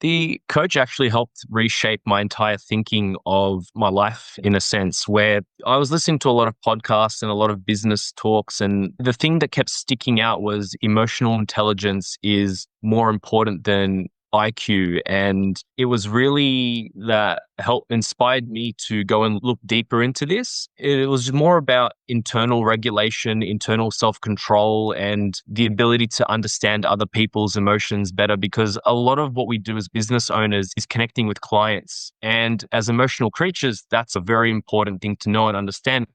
The coach actually helped reshape my entire thinking of my life in a sense, where I was listening to a lot of podcasts and a lot of business talks. And the thing that kept sticking out was emotional intelligence is more important than IQ. And it was really that helped inspired me to go and look deeper into this. It was more about internal regulation, internal self-control, and the ability to understand other people's emotions better, because a lot of what we do as business owners is connecting with clients. And as emotional creatures, that's a very important thing to know and understand.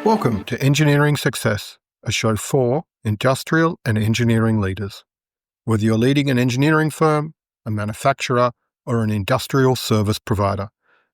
Welcome to Engineering Success, a show for industrial and engineering leaders. Whether you're leading an engineering firm, a manufacturer, or an industrial service provider,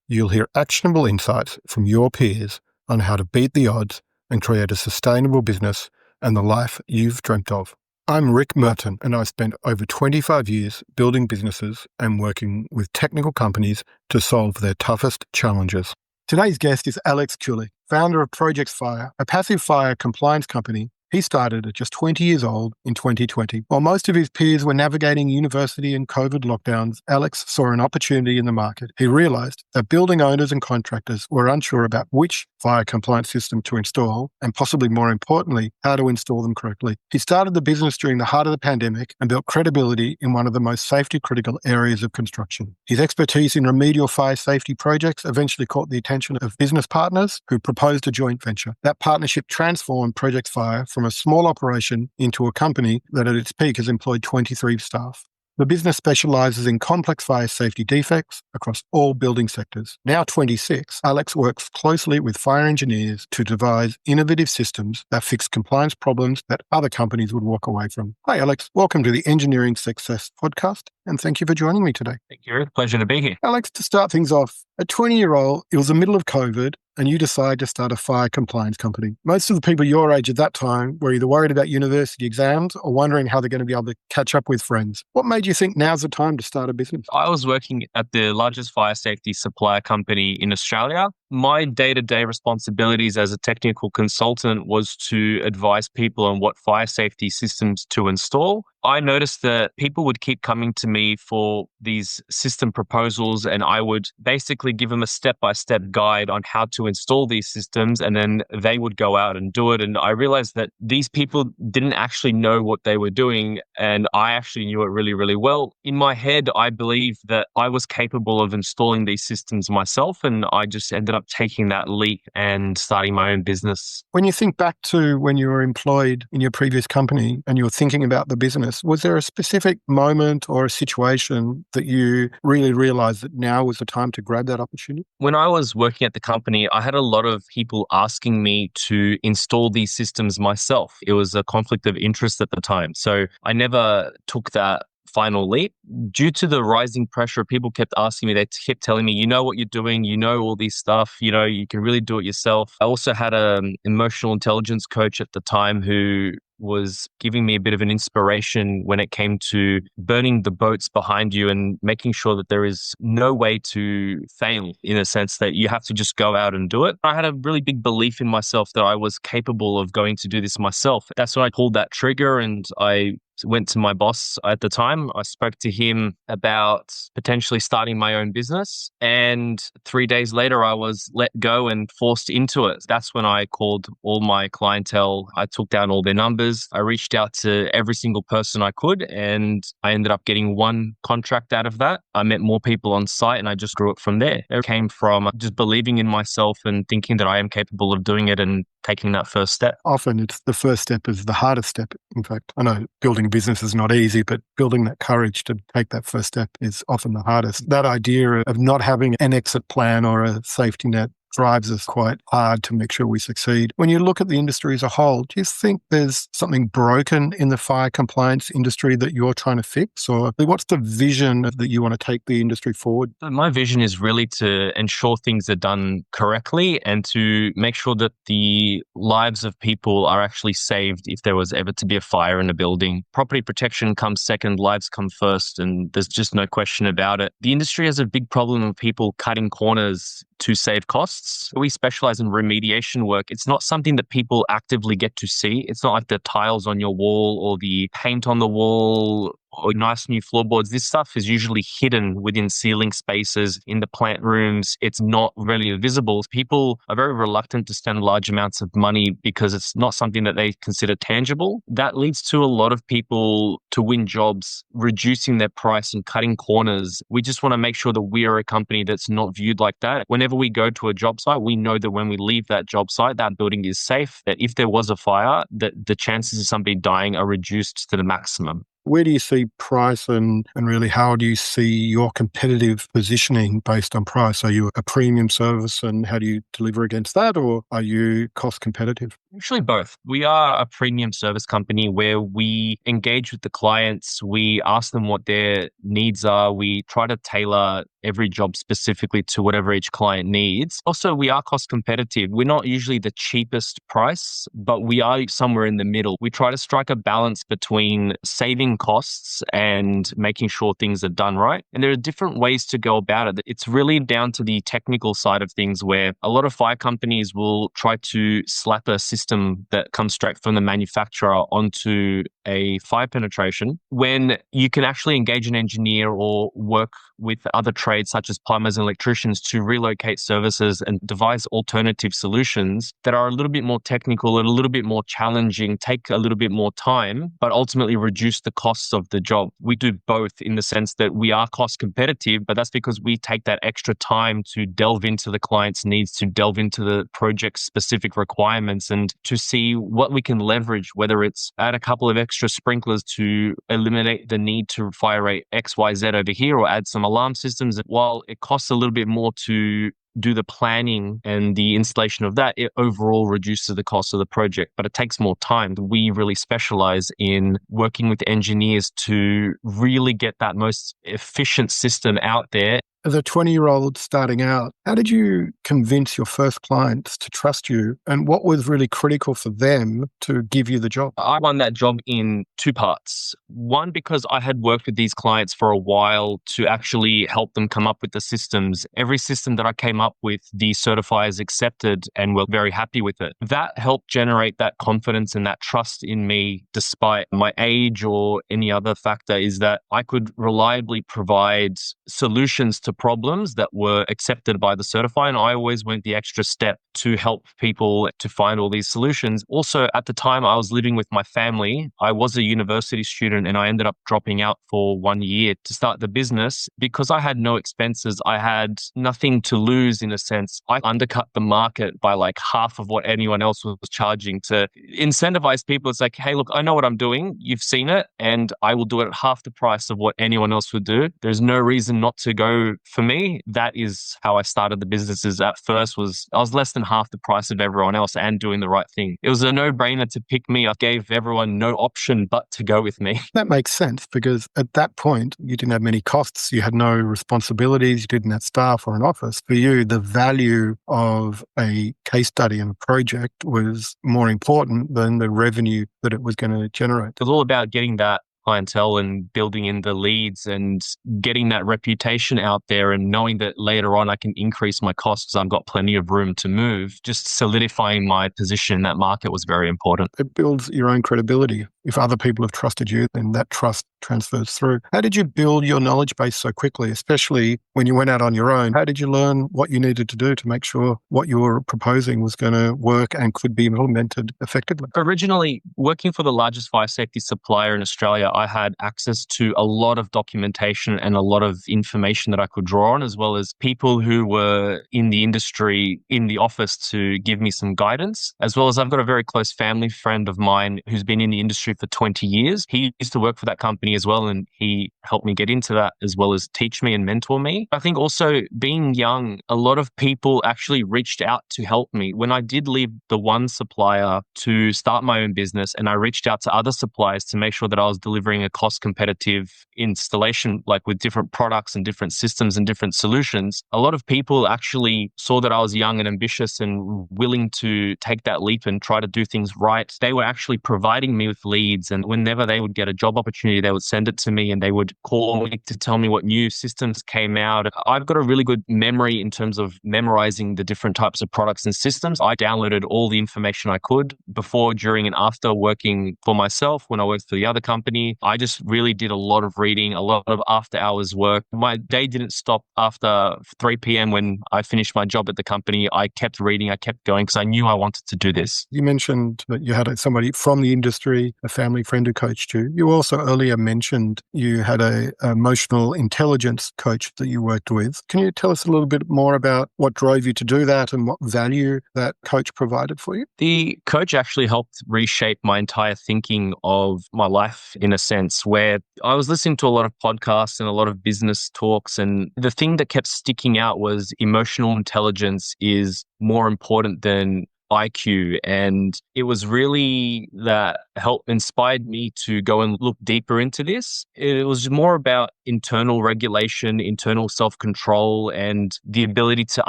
you'll hear actionable insights from your peers on how to beat the odds and create a sustainable business and the life you've dreamt of. I'm Rick Merton, and I've spent over 25 years building businesses and working with technical companies to solve their toughest challenges. Today's guest is Aleks Culic, founder of Projex Fire, a passive fire compliance company. He started at just 20 years old in 2020. While most of his peers were navigating university and COVID lockdowns, Aleks saw an opportunity in the market. He realized that building owners and contractors were unsure about which fire compliance system to install, and possibly more importantly, how to install them correctly. He started the business during the heart of the pandemic and built credibility in one of the most safety-critical areas of construction. His expertise in remedial fire safety projects eventually caught the attention of business partners who proposed a joint venture. That partnership transformed Projex Fire from a small operation into a company that at its peak has employed 23 staff. The business specializes in complex fire safety defects across all building sectors. Now 26, Aleks works closely with fire engineers to devise innovative systems that fix compliance problems that other companies would walk away from. Hi, Aleks. Welcome to the Engineering Success Podcast, and thank you for joining me today. Thank you. Pleasure to be here. Aleks, to start things off, at 20-year-old, it was the middle of COVID, and you decide to start a fire compliance company. Most of the people your age at that time were either worried about university exams or wondering how they're going to be able to catch up with friends. What made you think now's the time to start a business? I was working at the largest fire safety supplier company in Australia. My day-to-day responsibilities as a technical consultant was to advise people on what fire safety systems to install. I noticed that people would keep coming to me for these system proposals, and I would basically give them a step-by-step guide on how to install these systems, and then they would go out and do it. And I realized that these people didn't actually know what they were doing, and I actually knew it really, really well. In my head, I believed that I was capable of installing these systems myself, and I just ended up taking that leap and starting my own business. When you think back to when you were employed in your previous company and you were thinking about the business, was there a specific moment or a situation that you really realized that now was the time to grab that opportunity? When I was working at the company, I had a lot of people asking me to install these systems myself. It was a conflict of interest at the time. So I never took that final leap. Due to the rising pressure, people kept asking me, they kept telling me, you know what you're doing, you know all this stuff, you know, you can really do it yourself. I also had an emotional intelligence coach at the time who was giving me a bit of an inspiration when it came to burning the boats behind you and making sure that there is no way to fail, in a sense that you have to just go out and do it. I had a really big belief in myself that I was capable of going to do this myself. That's when I pulled that trigger, and I went to my boss at the time. I spoke to him about potentially starting my own business. And 3 days later, I was let go and forced into it. That's when I called all my clientele. I took down all their numbers. I reached out to every single person I could, and I ended up getting one contract out of that. I met more people on site, and I just grew it from there. It came from just believing in myself and thinking that I am capable of doing it and taking that first step. Often it's the first step is the hardest step. In fact, I know building a business is not easy, but building that courage to take that first step is often the hardest. That idea of not having an exit plan or a safety net drives us quite hard to make sure we succeed. When you look at the industry as a whole, do you think there's something broken in the fire compliance industry that you're trying to fix? Or what's the vision that you want to take the industry forward? My vision is really to ensure things are done correctly and to make sure that the lives of people are actually saved if there was ever to be a fire in a building. Property protection comes second, lives come first, and there's just no question about it. The industry has a big problem of people cutting corners, to save costs. We specialize in remediation work. It's not something that people actively get to see. It's not like the tiles on your wall or the paint on the wall or nice new floorboards. This stuff is usually hidden within ceiling spaces in the plant rooms. It's not really visible. People are very reluctant to spend large amounts of money because it's not something that they consider tangible. That leads to a lot of people to win jobs, reducing their price and cutting corners. We just want to make sure that we are a company that's not viewed like that. Whenever we go to a job site, we know that when we leave that job site, that building is safe, that if there was a fire, that the chances of somebody dying are reduced to the maximum. Where do you see price and really how do you see your competitive positioning based on price? Are you a premium service and how do you deliver against that, or are you cost competitive? Actually, both. We are a premium service company where we engage with the clients. We ask them what their needs are. We try to tailor every job specifically to whatever each client needs. Also, we are cost competitive. We're not usually the cheapest price, but we are somewhere in the middle. We try to strike a balance between saving costs and making sure things are done right. And there are different ways to go about it. It's really down to the technical side of things where a lot of fire companies will try to slap a system that comes straight from the manufacturer onto a fire penetration when you can actually engage an engineer or work with other trades such as plumbers and electricians to relocate services and devise alternative solutions that are a little bit more technical and a little bit more challenging, take a little bit more time, but ultimately reduce the costs of the job. We do both in the sense that we are cost competitive, but that's because we take that extra time to delve into the client's needs, to delve into the project specific requirements and to see what we can leverage, whether it's add a couple of extra sprinklers to eliminate the need to fire rate XYZ over here or add some alarm systems. While it costs a little bit more to do the planning and the installation of that, it overall reduces the cost of the project, but it takes more time. We really specialize in working with engineers to really get that most efficient system out there. As a 20-year-old starting out, how did you convince your first clients to trust you? And what was really critical for them to give you the job? I won that job in two parts. One, because I had worked with these clients for a while to actually help them come up with the systems. Every system that I came up with, the certifiers accepted and were very happy with it. That helped generate that confidence and that trust in me despite my age or any other factor, is that I could reliably provide solutions to problems that were accepted by the certifier. And I always went the extra step to help people to find all these solutions. Also, at the time I was living with my family, I was a university student and I ended up dropping out for 1 year to start the business. Because I had no expenses, I had nothing to lose in a sense. I undercut the market by like half of what anyone else was charging to incentivize people. It's like, hey, look, I know what I'm doing. You've seen it and I will do it at half the price of what anyone else would do. There's no reason not to go. For me, that is how I started the businesses. At first I was less than half the price of everyone else and doing the right thing. It was a no-brainer to pick me. I gave everyone no option but to go with me. That makes sense because at that point, you didn't have many costs. You had no responsibilities. You didn't have staff or an office. For you, the value of a case study and a project was more important than the revenue that it was going to generate. It was all about getting that clientele and building in the leads and getting that reputation out there and knowing that later on I can increase my costs because I've got plenty of room to move. Just solidifying my position in that market was very important. It builds your own credibility. If other people have trusted you, then that trust transfers through. How did you build your knowledge base so quickly, especially when you went out on your own? How did you learn what you needed to do to make sure what you were proposing was going to work and could be implemented effectively? Originally, working for the largest fire safety supplier in Australia, I had access to a lot of documentation and a lot of information that I could draw on, as well as people who were in the industry in the office to give me some guidance, as well as I've got a very close family friend of mine who's been in the industry for 20 years. He used to work for that company as well, and he helped me get into that as well as teach me and mentor me. I think also being young, a lot of people actually reached out to help me. When I did leave the one supplier to start my own business, and I reached out to other suppliers to make sure that I was delivering a cost competitive installation, like with different products and different systems and different solutions, a lot of people actually saw that I was young and ambitious and willing to take that leap and try to do things right. They were actually providing me with leads leads. And whenever they would get a job opportunity, they would send it to me and they would call me to tell me what new systems came out. I've got a really good memory in terms of memorizing the different types of products and systems. I downloaded all the information I could before, during, and after working for myself. When I worked for the other company, I just really did a lot of reading, a lot of after hours work. My day didn't stop after 3 p.m. when I finished my job at the company. I kept reading, I kept going because I knew I wanted to do this. You mentioned that you had somebody from the industry, a family friend who coached you. You also earlier mentioned you had a emotional intelligence coach that you worked with. Can you tell us a little bit more about what drove you to do that and what value that coach provided for you? The coach actually helped reshape my entire thinking of my life, in a sense, where I was listening to a lot of podcasts and a lot of business talks. And the thing that kept sticking out was emotional intelligence is more important than IQ. And it was really that helped inspired me to go and look deeper into this. It was more about internal regulation, internal self-control, and the ability to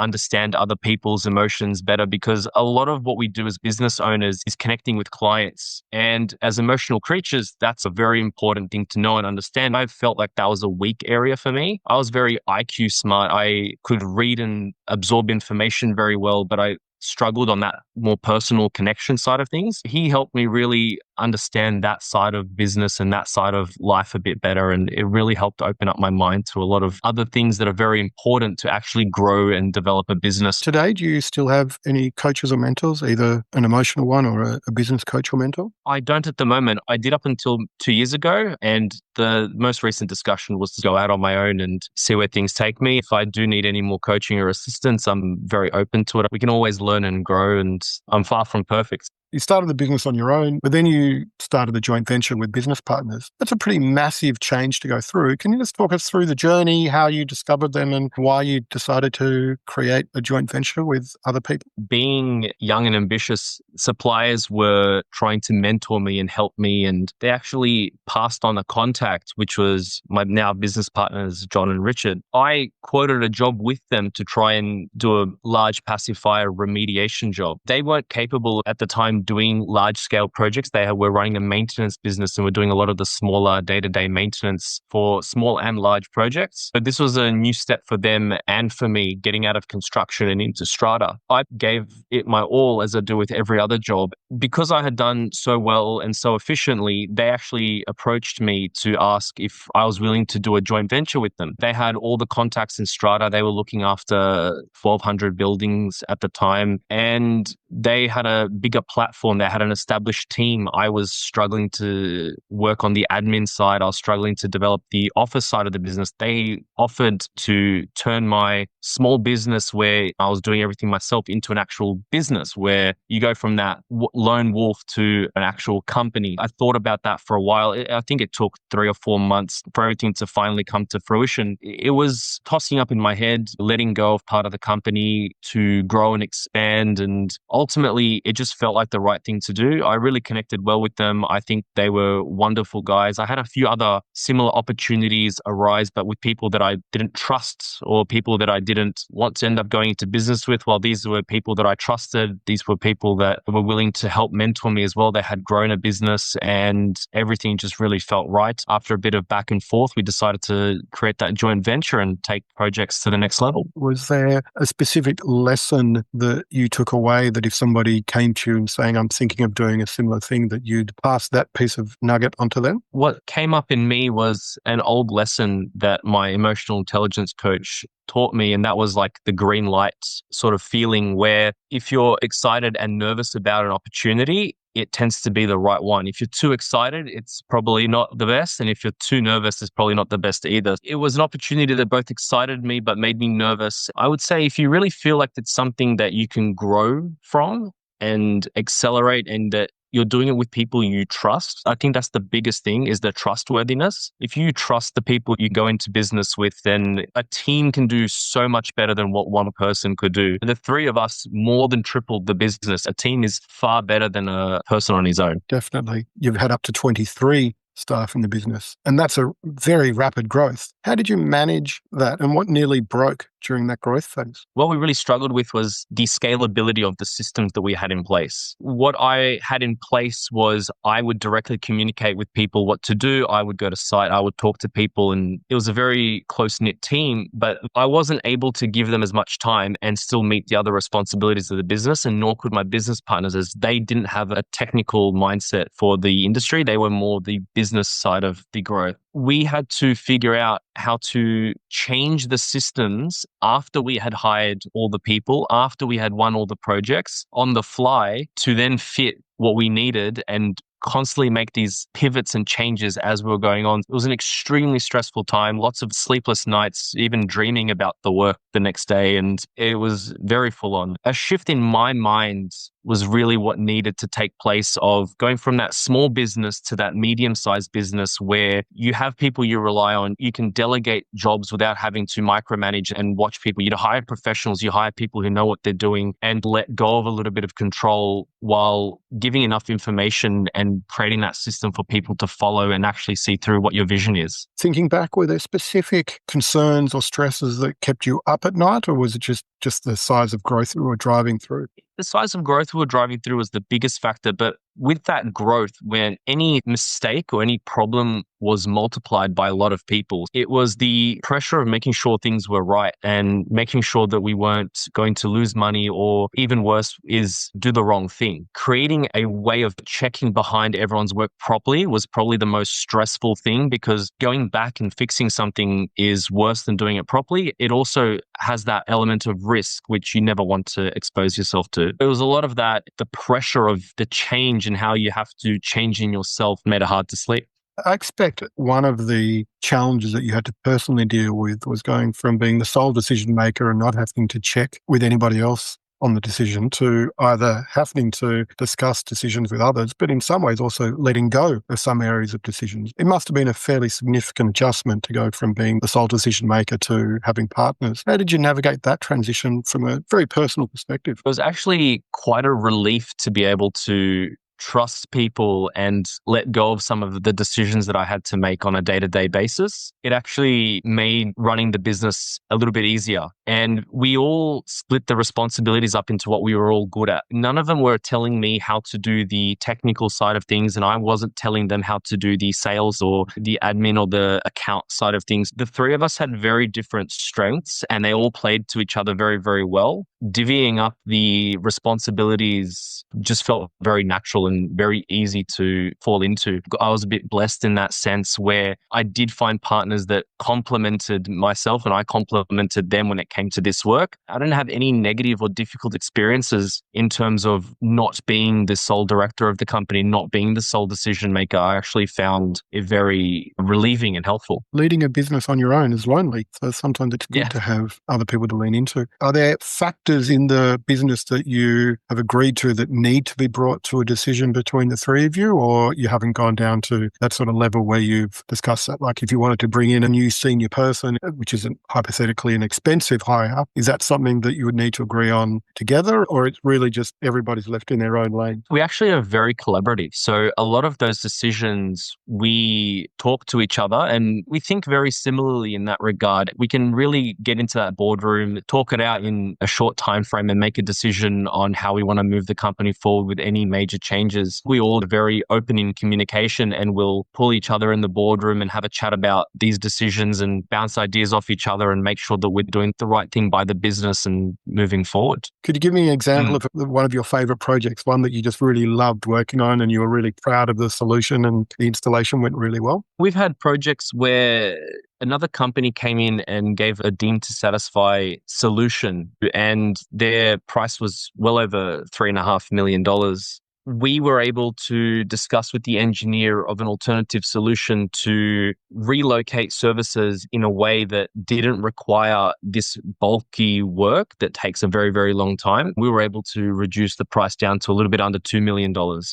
understand other people's emotions better, because a lot of what we do as business owners is connecting with clients. And as emotional creatures, that's a very important thing to know and understand. I felt like that was a weak area for me. I was very IQ smart. I could read and absorb information very well, but I struggled on that more personal connection side of things. He helped me really understand that side of business and that side of life a bit better. And it really helped open up my mind to a lot of other things that are very important to actually grow and develop a business. Today, do you still have any coaches or mentors, either an emotional one or a business coach or mentor? I don't at the moment. I did up until 2 years ago. And the most recent discussion was to go out on my own and see where things take me. If I do need any more coaching or assistance, I'm very open to it. We can always learn and grow, and I'm far from perfect. You started the business on your own, but then you started a joint venture with business partners. That's a pretty massive change to go through. Can you just talk us through the journey, how you discovered them and why you decided to create a joint venture with other people? Being young and ambitious, suppliers were trying to mentor me and help me. And they actually passed on a contact, which was my now business partners, John and Richard. I quoted a job with them to try and do a large passive fire remediation job. They weren't capable at the time doing large scale projects. They were running a maintenance business and were doing a lot of the smaller day-to-day maintenance for small and large projects. But this was a new step for them and for me, getting out of construction and into strata. I gave it my all, as I do with every other job. Because I had done so well and so efficiently, they actually approached me to ask if I was willing to do a joint venture with them. They had all the contacts in strata. They were looking after 1,200 buildings at the time, and they had a bigger platform. They had an established team. I was struggling to work on the admin side. I was struggling to develop the office side of the business. They offered to turn my small business, where I was doing everything myself, into an actual business where you go from that lone wolf to an actual company. I thought about that for a while. I think it took 3 or 4 months for everything to finally come to fruition. It was tossing up in my head, letting go of part of the company to grow and expand. And ultimately, it just felt like the right thing to do. I really connected well with them. I think they were wonderful guys. I had a few other similar opportunities arise, but with people that I didn't trust or people that I didn't want to end up going into business with. While these were people that I trusted, these were people that were willing to help mentor me as well. They had grown a business and everything just really felt right. After a bit of back and forth, we decided to create that joint venture and take projects to the next level. Was there a specific lesson that you took away that if somebody came to you and saying, I'm thinking of doing a similar thing, that you'd pass that piece of nugget onto them? What came up in me was an old lesson that my emotional intelligence coach taught me, and that was like the green light sort of feeling, where if you're excited and nervous about an opportunity, it tends to be the right one. If you're too excited, it's probably not the best. And if you're too nervous, it's probably not the best either. It was an opportunity that both excited me, but made me nervous. I would say if you really feel like it's something that you can grow from and accelerate, and that you're doing it with people you trust. I think that's the biggest thing, is the trustworthiness. If you trust the people you go into business with, then a team can do so much better than what one person could do. The three of us more than tripled the business. A team is far better than a person on his own. Definitely. You've had up to 23 staff in the business, and that's a very rapid growth. How did you manage that, and what nearly broke during that growth phase? What we really struggled with was the scalability of the systems that we had in place. What I had in place was I would directly communicate with people what to do. I would go to site, I would talk to people, and it was a very close-knit team, but I wasn't able to give them as much time and still meet the other responsibilities of the business, and nor could my business partners, as they didn't have a technical mindset for the industry. They were more the business side of the growth. We had to figure out how to change the systems after we had hired all the people, after we had won all the projects on the fly to then fit what we needed and constantly make these pivots and changes as we were going on. It was an extremely stressful time, lots of sleepless nights, even dreaming about the work the next day. And it was very full on. A shift in my mind was really what needed to take place, of going from that small business to that medium-sized business where you have people you rely on. You can delegate jobs without having to micromanage and watch people. You hire professionals, you hire people who know what they're doing, and let go of a little bit of control while giving enough information and creating that system for people to follow and actually see through what your vision is. Thinking back, were there specific concerns or stresses that kept you up at night, or was it just the size of growth we were driving through? The size of growth we were driving through was the biggest factor, but with that growth, when any mistake or any problem was multiplied by a lot of people, it was the pressure of making sure things were right and making sure that we weren't going to lose money, or even worse is do the wrong thing. Creating a way of checking behind everyone's work properly was probably the most stressful thing, because going back and fixing something is worse than doing it properly. It also has that element of risk, which you never want to expose yourself to. It was a lot of that, the pressure of the change and how you have to change in yourself made it hard to sleep. I expect one of the challenges that you had to personally deal with was going from being the sole decision maker and not having to check with anybody else on the decision to either having to discuss decisions with others, but in some ways also letting go of some areas of decisions. It must have been a fairly significant adjustment to go from being the sole decision maker to having partners. How did you navigate that transition from a very personal perspective? It was actually quite a relief to be able to trust people and let go of some of the decisions that I had to make on a day-to-day basis. It actually made running the business a little bit easier. And we all split the responsibilities up into what we were all good at. None of them were telling me how to do the technical side of things, and I wasn't telling them how to do the sales or the admin or the account side of things. The three of us had very different strengths, and they all played to each other very, very well. Divvying up the responsibilities just felt very natural and very easy to fall into. I was a bit blessed in that sense, where I did find partners that complemented myself and I complemented them when it came to this work. I didn't have any negative or difficult experiences in terms of not being the sole director of the company, not being the sole decision maker. I actually found it very relieving and helpful. Leading a business on your own is lonely, so sometimes it's good to have other people to lean into. Are there factors in the business that you have agreed to that need to be brought to a decision between the three of you, or you haven't gone down to that sort of level where you've discussed that? Like if you wanted to bring in a new senior person, which isn't hypothetically an expensive hire, is that something that you would need to agree on together, or it's really just everybody's left in their own lane? We actually are very collaborative. So a lot of those decisions, we talk to each other and we think very similarly in that regard. We can really get into that boardroom, talk it out in a short time frame and make a decision on how we want to move the company forward with any major changes. We all are very open in communication, and we'll pull each other in the boardroom and have a chat about these decisions and bounce ideas off each other and make sure that we're doing the right thing by the business and moving forward. Could you give me an example of one of your favorite projects, one that you just really loved working on and you were really proud of the solution and the installation went really well? We've had projects where another company came in and gave a deemed to satisfy solution, and their price was well over $3.5 million. We were able to discuss with the engineer of an alternative solution to relocate services in a way that didn't require this bulky work that takes a very, very long time. We were able to reduce the price down to a little bit under $2 million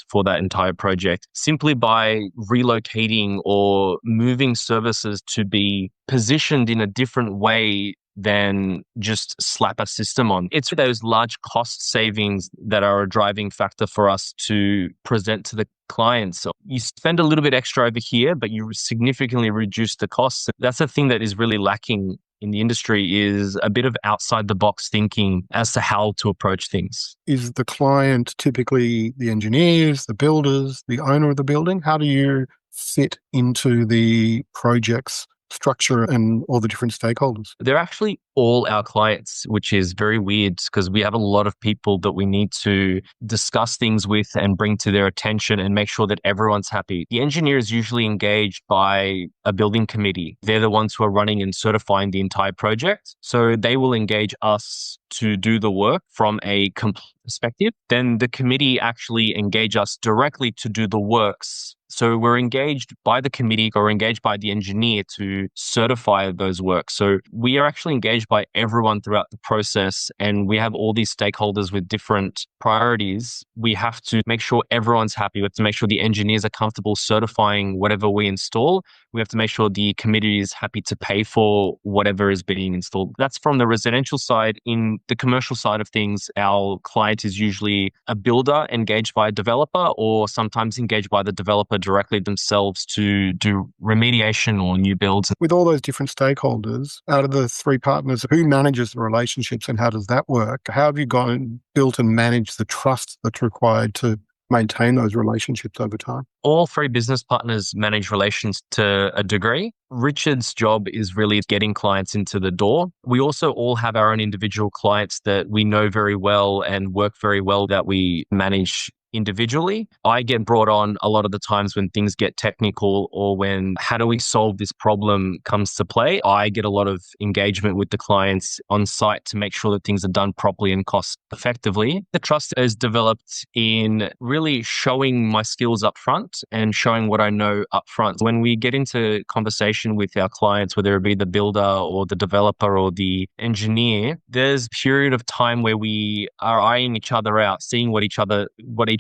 for that entire project, simply by relocating or moving services to be positioned in a different way than just slap a system on. It's those large cost savings that are a driving factor for us to present to the clients. So you spend a little bit extra over here, but you significantly reduce the costs. That's the thing that is really lacking in the industry, is a bit of outside the box thinking as to how to approach things. Is the client typically the engineers, the builders, the owner of the building? How do you fit into the project's structure and all the different stakeholders? They're actually all our clients, which is very weird because we have a lot of people that we need to discuss things with and bring to their attention and make sure that everyone's happy. The engineer is usually engaged by a building committee. They're the ones who are running and certifying the entire project. So they will engage us to do the work from a complete perspective. Then the committee actually engage us directly to do the works. So we're engaged by the committee or engaged by the engineer to certify those works. So we are actually engaged by everyone throughout the process, and we have all these stakeholders with different priorities. We have to make sure everyone's happy. We have to make sure the engineers are comfortable certifying whatever we install. We have to make sure the committee is happy to pay for whatever is being installed. That's from the residential side. In the commercial side of things, our client is usually a builder engaged by a developer, or sometimes engaged by the developer directly themselves to do remediation or new builds. With all those different stakeholders, out of the three partners, who manages the relationships and how does that work? How have you built and managed the trust that's required to maintain those relationships over time? All three business partners manage relations to a degree. Richard's job is really getting clients into the door. We also all have our own individual clients that we know very well and work very well that we manage individually. I get brought on a lot of the times when things get technical or when how do we solve this problem comes to play. I get a lot of engagement with the clients on site to make sure that things are done properly and cost effectively. The trust is developed in really showing my skills up front and showing what I know up front. When we get into conversation with our clients, whether it be the builder or the developer or the engineer, there's a period of time where we are eyeing each other out, seeing what each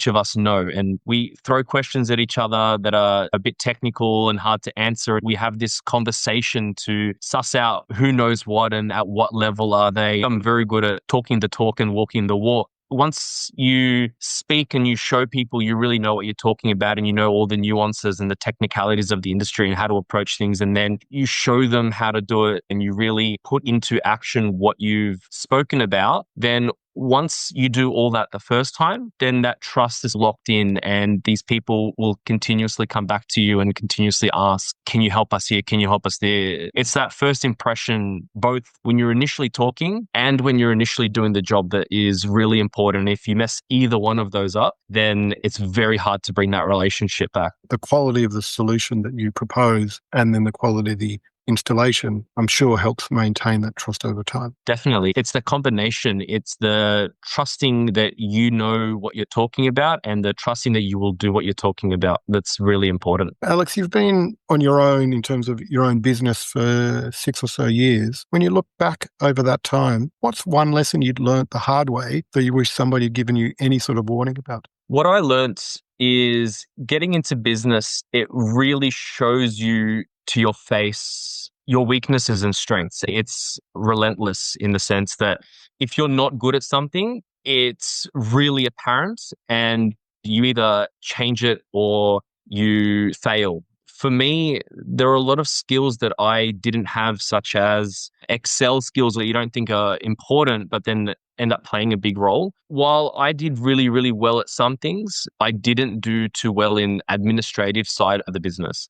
of us know. And we throw questions at each other that are a bit technical and hard to answer. We have this conversation to suss out who knows what and at what level are they. I'm very good at talking the talk and walking the walk. Once you speak and you show people you really know what you're talking about and you know all the nuances and the technicalities of the industry and how to approach things, and then you show them how to do it and you really put into action what you've spoken about, then once you do all that the first time, then that trust is locked in and these people will continuously come back to you and continuously ask, can you help us here? Can you help us there? It's that first impression, both when you're initially talking and when you're initially doing the job, that is really important. If you mess either one of those up, then it's very hard to bring that relationship back. The quality of the solution that you propose and then the quality of the installation, I'm sure, helps maintain that trust over time. Definitely. It's the combination. It's the trusting that you know what you're talking about and the trusting that you will do what you're talking about. That's really important. Aleks, you've been on your own in terms of your own business for 6 or so years. When you look back over that time, what's one lesson you'd learned the hard way that you wish somebody had given you any sort of warning about? What I learnt is getting into business, it really shows you to your face your weaknesses and strengths. It's relentless in the sense that if you're not good at something, it's really apparent and you either change it or you fail. For me, there are a lot of skills that I didn't have, such as Excel skills that you don't think are important, but then end up playing a big role. While I did really, really well at some things, I didn't do too well in administrative side of the business.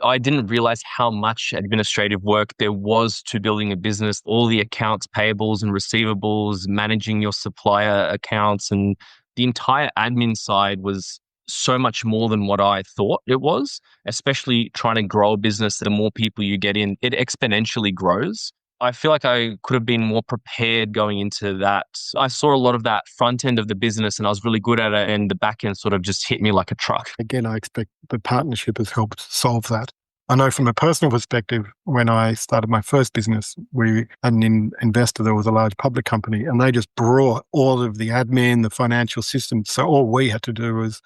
I didn't realize how much administrative work there was to building a business, all the accounts, payables and receivables, managing your supplier accounts, and the entire admin side was so much more than what I thought it was, especially trying to grow a business. The more people you get in, it exponentially grows. I feel like I could have been more prepared going into that. I saw a lot of that front end of the business and I was really good at it, and the back end sort of just hit me like a truck. Again, I expect the partnership has helped solve that. I know from a personal perspective, when I started my first business, we had an investor that was a large public company, and they just brought all of the admin, the financial systems. So all we had to do was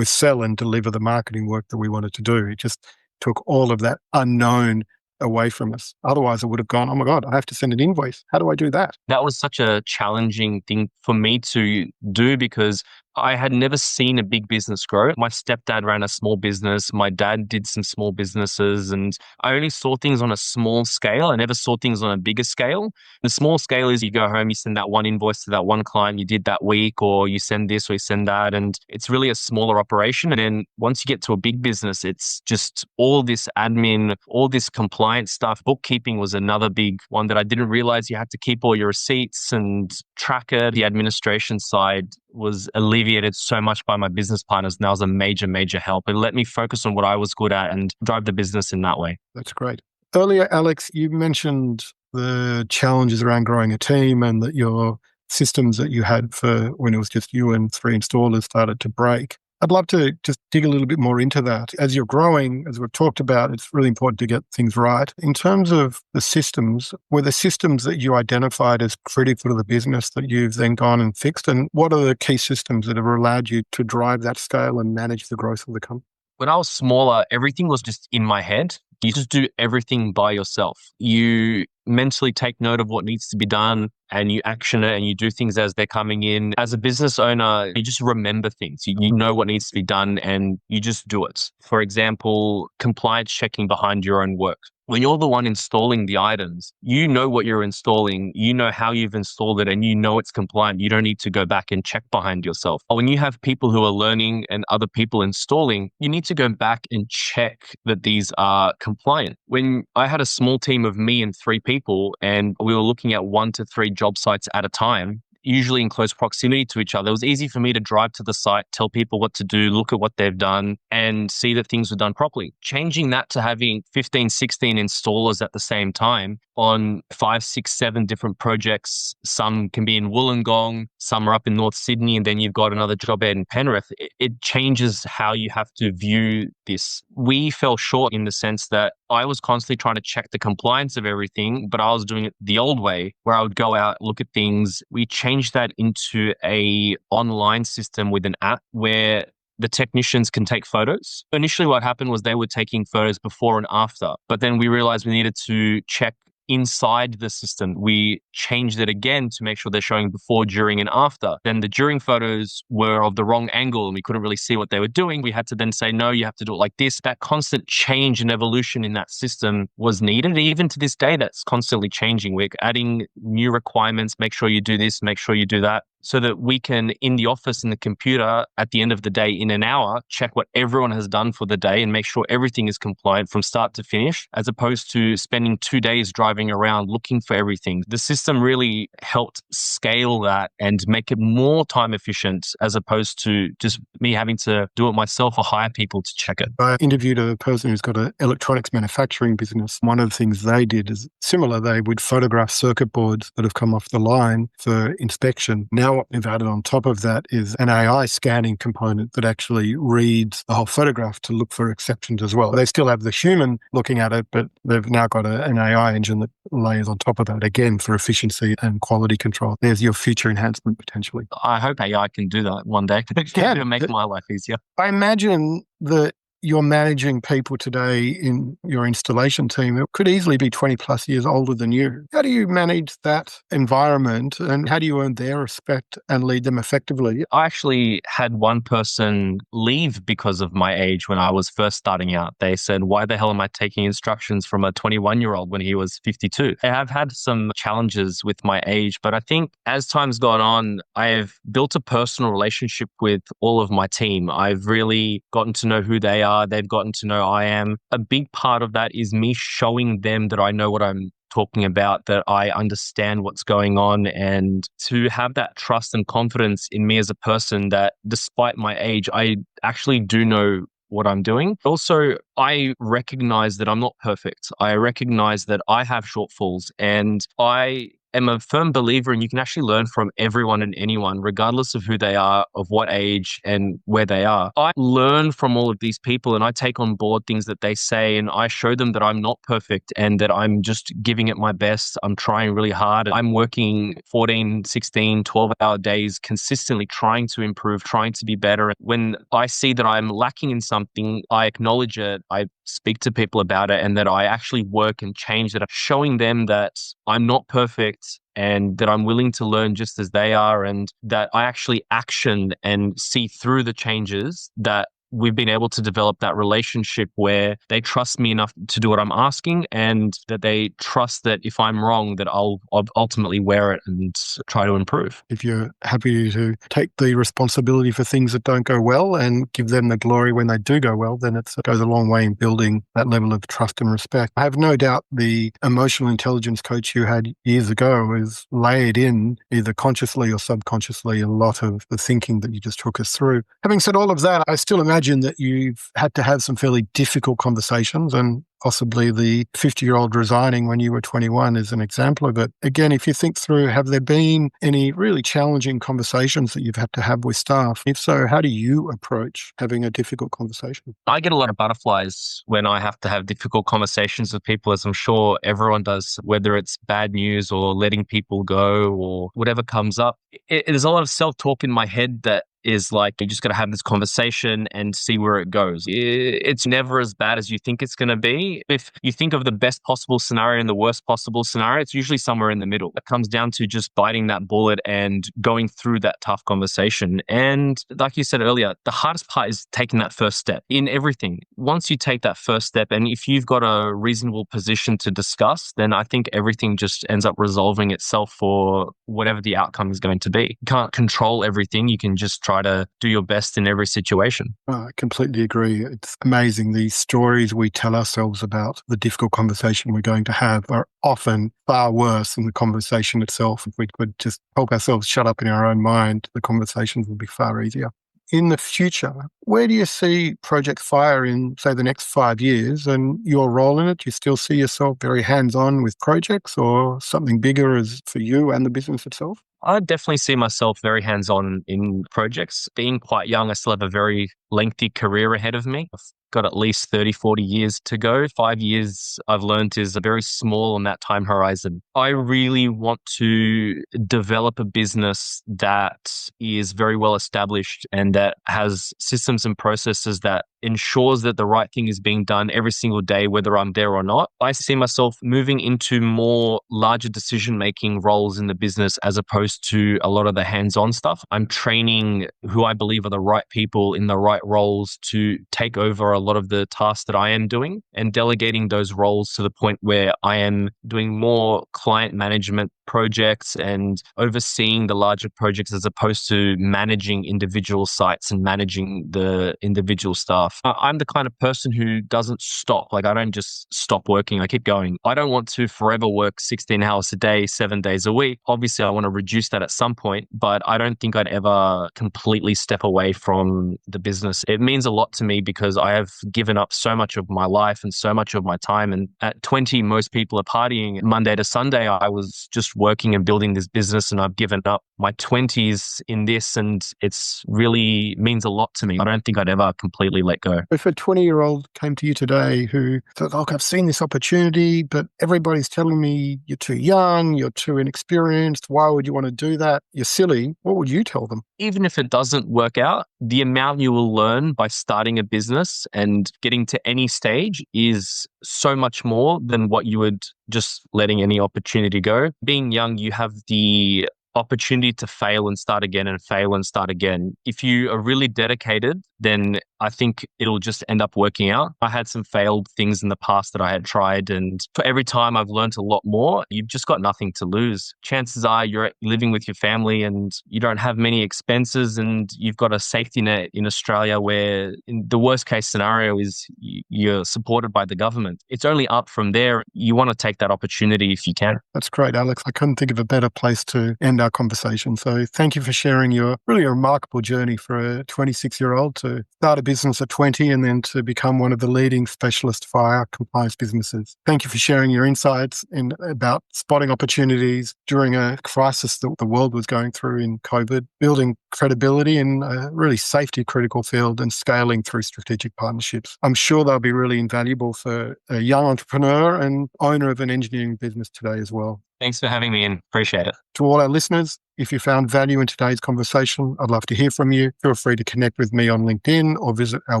sell and deliver the marketing work that we wanted to do. It just took all of that unknown away from us. Otherwise, I would have gone, oh my God, I have to send an invoice. How do I do that? That was such a challenging thing for me to do because I had never seen a big business grow. My stepdad ran a small business. My dad did some small businesses, and I only saw things on a small scale. I never saw things on a bigger scale. The small scale is you go home, you send that one invoice to that one client you did that week, or you send this or you send that. And it's really a smaller operation. And then once you get to a big business, it's just all this admin, all this compliance stuff. Bookkeeping was another big one that I didn't realize you had to keep all your receipts and track it. The administration side was alleviated so much by my business partners. And that was a major, major help. It let me focus on what I was good at and drive the business in that way. That's great. Earlier, Alex, you mentioned the challenges around growing a team and that your systems that you had for when it was just you and 3 installers started to break. I'd love to just dig a little bit more into that. As you're growing, as we've talked about, it's really important to get things right. In terms of the systems, were the systems that you identified as critical to the business that you've then gone and fixed? And what are the key systems that have allowed you to drive that scale and manage the growth of the company? When I was smaller, everything was just in my head. You just do everything by yourself. You mentally take note of what needs to be done and you action it and you do things as they're coming in. As a business owner, you just remember things. You know what needs to be done and you just do it. For example, compliance checking behind your own work. When you're the one installing the items, you know what you're installing, you know how you've installed it, and you know it's compliant. You don't need to go back and check behind yourself. When you have people who are learning and other people installing, you need to go back and check that these are compliant. When I had a small team of me and 3 people, and we were looking at 1 to 3 job sites at a time, usually in close proximity to each other, it was easy for me to drive to the site, tell people what to do, look at what they've done, and see that things were done properly. Changing that to having 15, 16 installers at the same time on 5, 6, 7 different projects. Some can be in Wollongong, some are up in North Sydney, and then you've got another job ad in Penrith. It changes how you have to view this. We fell short in the sense that I was constantly trying to check the compliance of everything, but I was doing it the old way where I would go out, look at things. We changed that into a online system with an app where the technicians can take photos. Initially, what happened was they were taking photos before and after, but then we realized we needed to check inside the system. We changed it again to make sure they're showing before, during, and after. Then the during photos were of the wrong angle and we couldn't really see what they were doing. We had to then say, no, you have to do it like this. That constant change and evolution in that system was needed. Even to this day, that's constantly changing. We're adding new requirements, make sure you do this, make sure you do that, so that we can, in the office, in the computer, at the end of the day, in an hour, check what everyone has done for the day and make sure everything is compliant from start to finish, as opposed to spending 2 days driving around looking for everything. The system really helped scale that and make it more time efficient, as opposed to just me having to do it myself or hire people to check it. I interviewed a person who's got an electronics manufacturing business. One of the things they did is similar. They would photograph circuit boards that have come off the line for inspection. Now what they've added on top of that is an AI scanning component that actually reads the whole photograph to look for exceptions as well. They still have the human looking at it, but they've now got an AI engine that layers on top of that, again, for efficiency and quality control. There's your future enhancement potentially. I hope AI can do that one day. It'll make my life easier. I imagine that you're managing people today in your installation team that could easily be 20 plus years older than you. How do you manage that environment and how do you earn their respect and lead them effectively? I actually had one person leave because of my age when I was first starting out. They said, why the hell am I taking instructions from a 21-year-old when he was 52? I have had some challenges with my age, but I think as time's gone on, I've built a personal relationship with all of my team. I've really gotten to know who they are. They've gotten to know I am. A big part of that is me showing them that I know what I'm talking about, that I understand what's going on, and to have that trust and confidence in me as a person that despite my age, I actually do know what I'm doing. Also, I recognize that I'm not perfect. I recognize that I have shortfalls and I am a firm believer in you can actually learn from everyone and anyone, regardless of who they are, of what age and where they are. I learn from all of these people and I take on board things that they say and I show them that I'm not perfect and that I'm just giving it my best. I'm trying really hard. I'm working 14, 16, 12-hour days consistently trying to improve, trying to be better. When I see that I'm lacking in something, I acknowledge it. I speak to people about it and that I actually work and change that, showing them that I'm not perfect and that I'm willing to learn just as they are and that I actually action and see through the changes, that we've been able to develop that relationship where they trust me enough to do what I'm asking and that they trust that if I'm wrong, that I'll ultimately wear it and try to improve. If you're happy to take the responsibility for things that don't go well and give them the glory when they do go well, then it goes a long way in building that level of trust and respect. I have no doubt the emotional intelligence coach you had years ago has layered in, either consciously or subconsciously, a lot of the thinking that you just took us through. Having said all of that, I still imagine that you've had to have some fairly difficult conversations, and possibly the 50-year-old resigning when you were 21 is an example of it. Again, if you think through, have there been any really challenging conversations that you've had to have with staff? If so, how do you approach having a difficult conversation? I get a lot of butterflies when I have to have difficult conversations with people, as I'm sure everyone does, whether it's bad news or letting people go or whatever comes up. There's a lot of self-talk in my head that is like, you just got to have this conversation and see where it goes. It's never as bad as you think it's going to be. If you think of the best possible scenario and the worst possible scenario, it's usually somewhere in the middle. It comes down to just biting that bullet and going through that tough conversation. And like you said earlier, the hardest part is taking that first step in everything. Once you take that first step, and if you've got a reasonable position to discuss, then I think everything just ends up resolving itself for whatever the outcome is going to be. You can't control everything. You can just try to do your best in every situation. I completely agree. It's amazing. The stories we tell ourselves about the difficult conversation we're going to have are often far worse than the conversation itself. If we could just help ourselves shut up in our own mind, the conversations would be far easier. In the future, where do you see Projex Fire in, say, the next 5 years and your role in it? Do you still see yourself very hands-on with projects, or something bigger as for you and the business itself? I definitely see myself very hands-on in projects. Being quite young, I still have a very lengthy career ahead of me. I've got at least 30, 40 years to go. 5 years, I've learned, is a very small on that time horizon. I really want to develop a business that is very well established and that has systems and processes that ensures that the right thing is being done every single day, whether I'm there or not. I see myself moving into more larger decision-making roles in the business as opposed to a lot of the hands-on stuff. I'm training who I believe are the right people in the right roles to take over a lot of the tasks that I am doing, and delegating those roles to the point where I am doing more client management projects and overseeing the larger projects as opposed to managing individual sites and managing the individual staff. I'm the kind of person who doesn't stop. Like, I don't just stop working. I keep going. I don't want to forever work 16 hours a day, 7 days a week. Obviously, I want to reduce that at some point, but I don't think I'd ever completely step away from the business. It means a lot to me because I have given up so much of my life and so much of my time. And at 20, most people are partying. Monday to Sunday, I was just working and building this business, and I've given up my 20s in this, and it's really means a lot to me. I don't think I'd ever completely let go. If a 20-year-old came to you today who thought, look, I've seen this opportunity, but everybody's telling me you're too young, you're too inexperienced, why would you want to do that? You're silly. What would you tell them? Even if it doesn't work out, the amount you will learn by starting a business and getting to any stage is so much more than what you would just letting any opportunity go. Being young, you have the opportunity to fail and start again and fail and start again. If you are really dedicated, then I think it'll just end up working out. I had some failed things in the past that I had tried, and for every time I've learned a lot more. You've just got nothing to lose. Chances are you're living with your family and you don't have many expenses, and you've got a safety net in Australia where in the worst case scenario is you're supported by the government. It's only up from there. You want to take that opportunity if you can. That's great, Aleks. I couldn't think of a better place to end our conversation. So thank you for sharing your really remarkable journey for a 26-year-old to to start a business at 20 and then to become one of the leading specialist fire compliance businesses. Thank you for sharing your insights about spotting opportunities during a crisis that the world was going through in COVID, building credibility in a really safety critical field and scaling through strategic partnerships. I'm sure they'll be really invaluable for a young entrepreneur and owner of an engineering business today as well. Thanks for having me in. Appreciate it. To all our listeners, if you found value in today's conversation, I'd love to hear from you. Feel free to connect with me on LinkedIn or visit our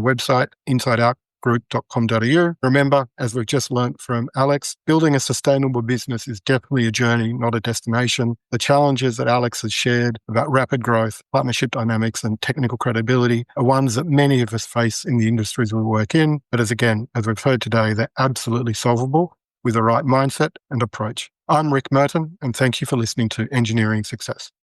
website, insideoutgroup.com.au. Remember, as we've just learned from Aleks, building a sustainable business is definitely a journey, not a destination. The challenges that Aleks has shared about rapid growth, partnership dynamics, and technical credibility are ones that many of us face in the industries we work in. But as we've heard today, they're absolutely solvable with the right mindset and approach. I'm Rick Merton, and thank you for listening to Engineering Success.